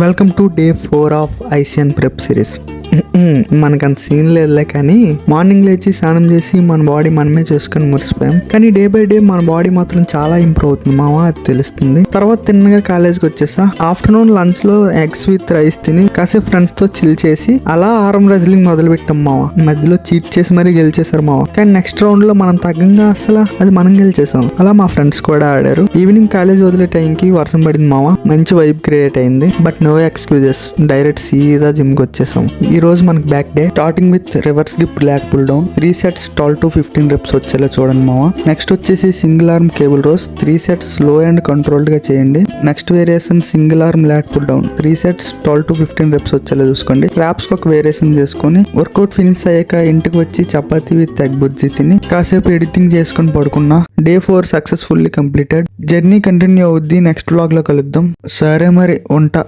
Welcome to day 4 of ICN prep series. మనకంత scene లేదులే, కానీ మార్నింగ్ లేచి స్నానం చేసి మన బాడీ మనమే చేసుకొని మురిసిపోయాం. కానీ డే బై డే మన బాడీ మాత్రం చాలా ఇంప్రూవ్ అవుతుంది మామ, అది తెలుస్తుంది. తర్వాత తిన్నగా కాలేజ్కి వచ్చేసా. ఆఫ్టర్నూన్ లంచ్ లో ఎగ్స్ విత్ రైస్ తిని కాసేపు ఫ్రెండ్స్ తో చిల్ చేసి అలా ఆర్మ్ రెజ్లింగ్ మొదలు పెట్టాం మావ. మధ్యలో చీట్ చేసి మరీ గెలిచేశారు మావ. కానీ నెక్స్ట్ రౌండ్ లో మనం తగ్గంగా అసలు అది మనం గెలిచేసాం. అలా మా ఫ్రెండ్స్ కూడా ఆడారు. ఈవినింగ్ కాలేజ్ వదిలే టైంకి వర్షం పడింది మావ. మంచి వైబ్ క్రియేట్ అయింది. బట్ నో ఎక్స్క్యూజెస్, డైరెక్ట్ సీదా జిమ్ కి వచ్చేసాం. ఈ రోజు మనకి back day. Starting with reverse grip lat pull down 3 sets 12 to 15 reps వచ్చేలా చూడండి మావా. నెక్స్ట్ వచ్చేసి single arm cable rows 3 sets slow and controlled గా చేయండి. Next variation single arm lat pull down 3 sets 12 to 15 reps వచ్చేలా చూసుకోండి. Wraps కి ఒక వేరియేషన్ చేసుకొని వర్కౌట్ ఫినిష్ అయ్యాక ఇంటికి వచ్చి చపాతీ విత్ ఎగ్ బుజ్జి తిని కాసేపు ఎడిటింగ్ చేసుకొని పడుకున్నా. Day 4 successfully completed. Journey continue అవుద్ది. నెక్స్ట్ వ్లాగ్ లో కలుద్దాం. సరే మరి ఉంటా.